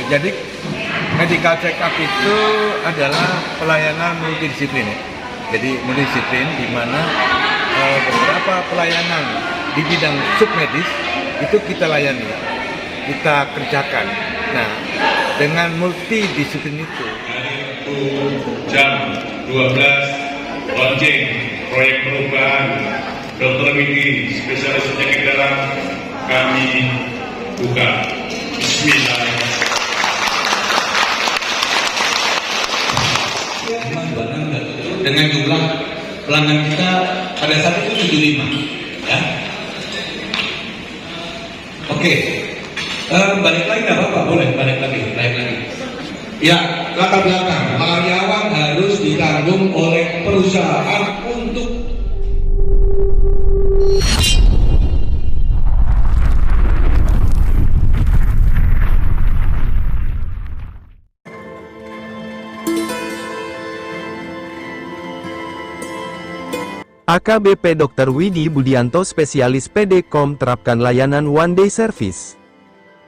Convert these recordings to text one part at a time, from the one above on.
Jadi medical check up itu adalah pelayanan multidisiplin ya. Jadi multidisiplin di mana beberapa pelayanan di bidang submedis itu kita layani, kita kerjakan. Nah, dengan multidisiplin itu jam 12 launching proyek perubahan Dr. Widi spesialis penyakit dalam kami buka. Bismillahirrahmanirrahim. Dengan jumlah pelanggan kita pada saat itu 75 ya. Oke. Balik lagi nggak apa-apa, boleh balik lagi. Ya, latar belakang karyawan harus ditanggung oleh perusahaan untuk AKBP Dr. Widi Budianto spesialis PDCom terapkan layanan One Day Service.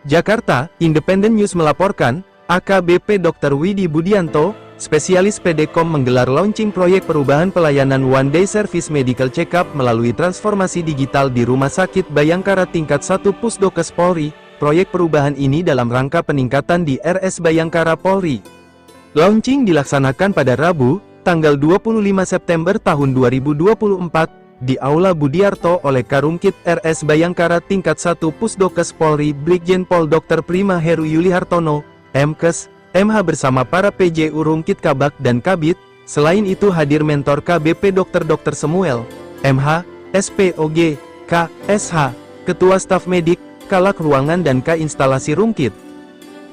Jakarta, Independent News melaporkan, AKBP Dr. Widi Budianto, spesialis PDCom menggelar launching proyek perubahan pelayanan One Day Service Medical Check-up melalui transformasi digital di Rumah Sakit Bayangkara tingkat 1 Pusdokes Polri. Proyek perubahan ini dalam rangka peningkatan di RS Bayangkara Polri. Launching dilaksanakan pada Rabu, tanggal 25 September tahun 2024, di Aula Budiarto oleh Karungkit RS Bayangkara tingkat 1 Pusdokes Polri Brigjen Pol Dr. Prima Heru Yuli Hartono, MKes, MH bersama para PJ Urungkit Kabak dan Kabit. Selain itu hadir mentor KBP Dr. Samuel, MH, SPOG, K, SH, Ketua Staf Medik, Kalak Ruangan dan K Instalasi Rungkit.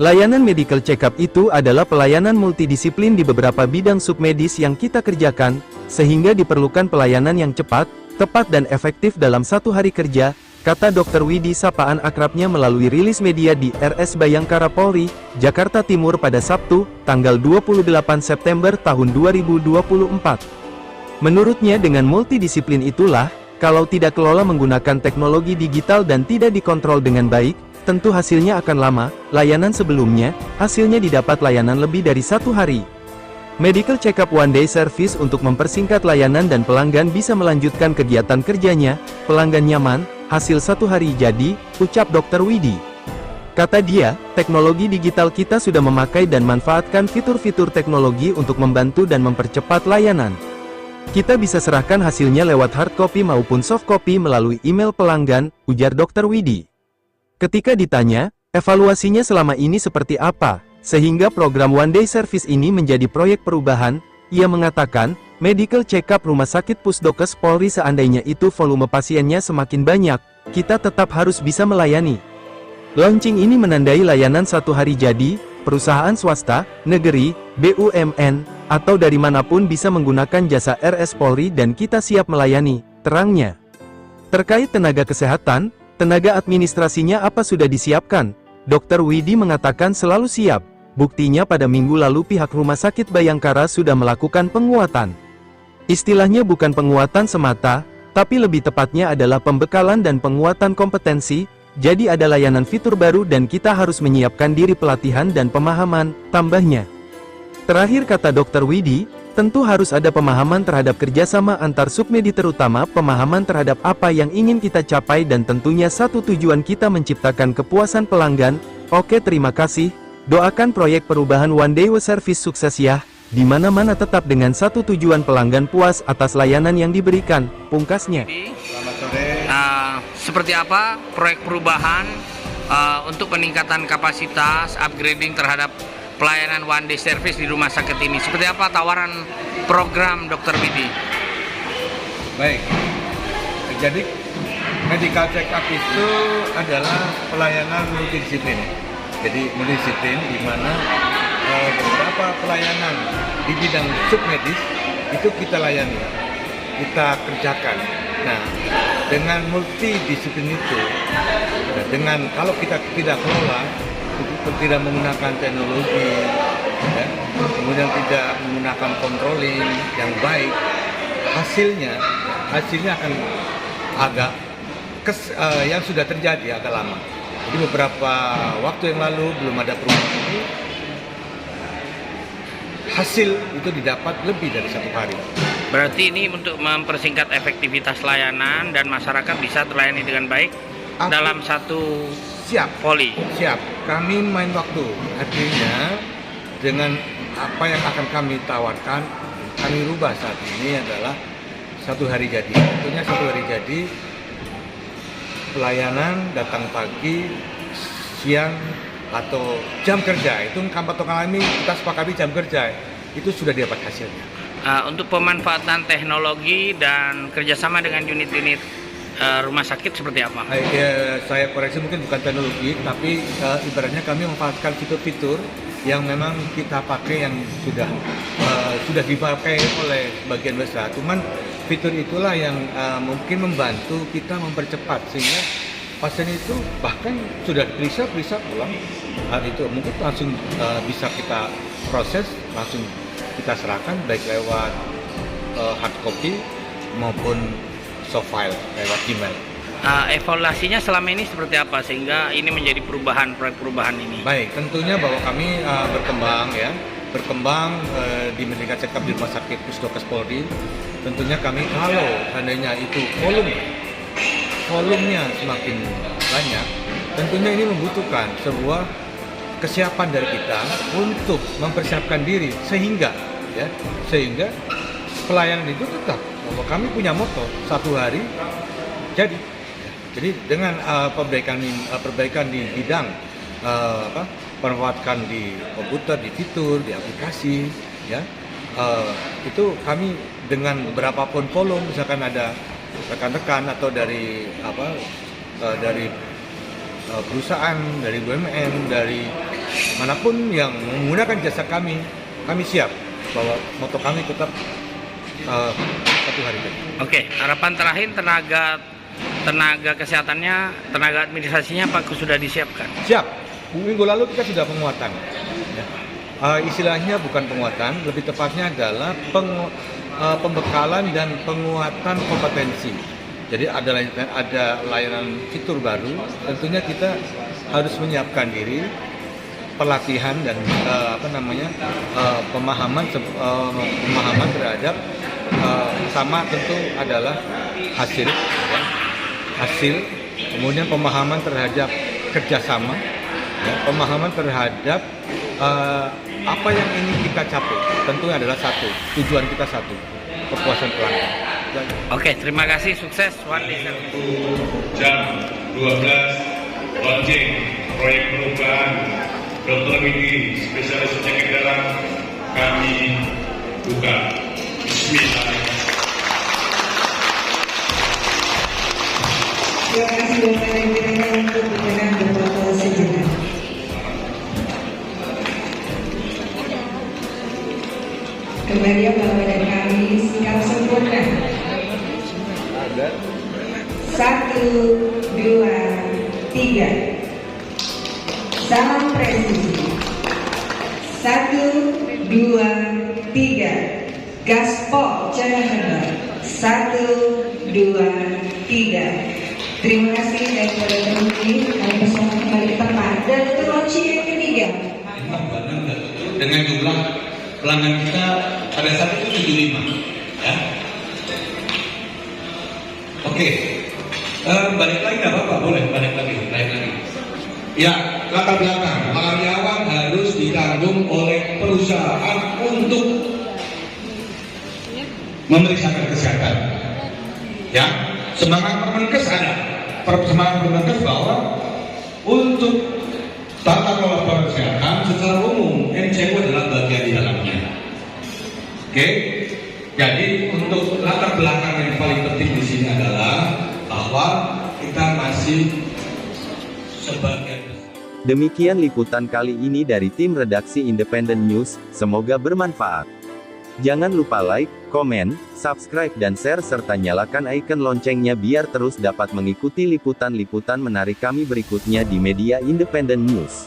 Layanan medical check-up itu adalah pelayanan multidisiplin di beberapa bidang submedis yang kita kerjakan, sehingga diperlukan pelayanan yang cepat, tepat dan efektif dalam satu hari kerja, kata Dr. Widi sapaan akrabnya melalui rilis media di RS Bayangkara Polri, Jakarta Timur pada Sabtu, tanggal 28 September tahun 2024. Menurutnya dengan multidisiplin itulah, kalau tidak kelola menggunakan teknologi digital dan tidak dikontrol dengan baik, tentu hasilnya akan lama. Layanan sebelumnya, hasilnya didapat layanan lebih dari 1 hari. Medical check-up One Day Service untuk mempersingkat layanan dan pelanggan bisa melanjutkan kegiatan kerjanya, pelanggan nyaman, hasil 1 hari jadi, ucap Dr. Widi. Kata dia, teknologi digital kita sudah memakai dan manfaatkan fitur-fitur teknologi untuk membantu dan mempercepat layanan. Kita bisa serahkan hasilnya lewat hard copy maupun soft copy melalui email pelanggan, ujar Dr. Widi. Ketika ditanya, evaluasinya selama ini seperti apa, sehingga program One Day Service ini menjadi proyek perubahan, ia mengatakan, medical check-up Rumah Sakit Pusdokes Polri seandainya itu volume pasiennya semakin banyak, kita tetap harus bisa melayani. Launching ini menandai layanan 1 hari jadi, perusahaan swasta, negeri, BUMN, atau dari manapun bisa menggunakan jasa RS Polri dan kita siap melayani, terangnya. Terkait tenaga kesehatan, tenaga administrasinya apa sudah disiapkan? Dr. Widi mengatakan selalu siap. Buktinya pada minggu lalu pihak Rumah Sakit Bayangkara sudah melakukan penguatan. Istilahnya bukan penguatan semata, tapi lebih tepatnya adalah pembekalan dan penguatan kompetensi, jadi ada layanan fitur baru dan kita harus menyiapkan diri pelatihan dan pemahaman, tambahnya. Terakhir kata Dr. Widi, tentu harus ada pemahaman terhadap kerjasama antar submedi terutama pemahaman terhadap apa yang ingin kita capai dan tentunya satu tujuan kita menciptakan kepuasan pelanggan. Oke, terima kasih, doakan proyek perubahan One Day Service sukses ya, di mana-mana tetap dengan satu tujuan pelanggan puas atas layanan yang diberikan, pungkasnya. selamat sore. Seperti apa proyek perubahan untuk peningkatan kapasitas, upgrading terhadap pelayanan One Day Service di rumah sakit ini? Seperti apa tawaran program Dr. Widi? Baik, jadi medical check-up itu adalah pelayanan multidisiplin. Jadi multidisiplin di mana beberapa pelayanan di bidang submedis itu kita layani, kita kerjakan. Nah, dengan multidisiplin itu, dengan kalau kita tidak kelola, tidak menggunakan teknologi, ya, kemudian tidak menggunakan controlling yang baik, hasilnya akan agak yang sudah terjadi agak lama. Jadi beberapa waktu yang lalu belum ada perubahan ini, hasil itu didapat lebih dari 1 hari. Berarti ini untuk mempersingkat efektivitas layanan dan masyarakat bisa terlayani dengan baik dalam satu Siap. poli. Siap, kami main waktu. Artinya dengan apa yang akan kami tawarkan, kami rubah saat ini adalah 1 hari jadi. Tentunya 1 hari jadi, pelayanan datang pagi, siang, atau jam kerja. Itu kami kita sepakati jam kerja. Itu sudah dapat hasilnya. Untuk pemanfaatan teknologi dan kerjasama dengan unit-unit rumah sakit seperti apa? Saya koreksi, mungkin bukan teknologi, tapi ibaratnya kami memanfaatkan fitur-fitur yang memang kita pakai, yang sudah dipakai oleh sebagian besar. Cuman fitur itulah yang mungkin membantu kita mempercepat, sehingga pasien itu bahkan sudah periksa pulang, itu mungkin langsung bisa kita proses, langsung kita serahkan baik lewat hard copy maupun soft file lewat email. Evaluasinya selama ini seperti apa sehingga ini menjadi proyek perubahan ini? Baik, tentunya bahwa kami berkembang di Merdeka Cekap di Rumah Sakit Pusdokes Polri. Tentunya kami kalau seandainya itu volumenya semakin banyak, tentunya ini membutuhkan sebuah kesiapan dari kita untuk mempersiapkan diri sehingga pelayanan itu tetap, bahwa kami punya moto 1 hari jadi. Jadi dengan perbaikan di bidang pemanfaatan di komputer, di fitur, di aplikasi, itu kami dengan berapapun volume, misalkan ada rekan-rekan atau dari perusahaan, dari BUMN, dari manapun yang menggunakan jasa kami siap bahwa moto kami tetap 1 hari jadi. Oke, harapan terakhir tenaga kesehatannya, tenaga administrasinya Pak sudah disiapkan? Siap. Minggu lalu kita sudah penguatan. Istilahnya bukan penguatan, lebih tepatnya adalah pembekalan dan penguatan kompetensi. Jadi ada layanan fitur baru. Tentunya kita harus menyiapkan diri, pelatihan dan pemahaman terhadap sama tentu adalah hasil, kemudian pemahaman terhadap kerjasama, pemahaman terhadap apa yang ingin kita capai. Tentunya adalah satu, tujuan kita satu, kepuasan pelanggan. Oke, terima kasih, sukses One Day Service. Jam 12 launching proyek perubahan dokter Widi spesialis penyakit dalam kami buka. Bismillahirrahmanirrahim. Terima kasih Bapak dan Ibu untuk berkenan berfoto sejenak. Kembali Bapak dan kami sikap sempurna. 1, 2, 3. Salam presisi. 1, 2, 3. Gaspol jangan hendak. 1, 2, 3. Terima kasih dan pada teman-teman kami bersama kembali ke tempat dan untuk launching yang ketiga. Dengan jumlah pelanggan kita pada saat itu 75, ya. Oke, balik lagi nggak apa-apa, boleh balik lagi. Ya, latar belakang karyawan harus ditanggung oleh perusahaan untuk memeriksakan kesehatan. Ya, semangat Permenkes ada. Semangat Permenkes bahwa untuk tata kelola kesehatan secara umum MCU adalah bagian di dalamnya. Oke, jadi untuk latar belakang yang paling penting di sini adalah bahwa kita masih sebagian. Demikian liputan kali ini dari tim redaksi Independent News, semoga bermanfaat. Jangan lupa like, komen, subscribe dan share serta nyalakan icon loncengnya biar terus dapat mengikuti liputan-liputan menarik kami berikutnya di media Independent News.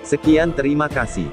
Sekian, terima kasih.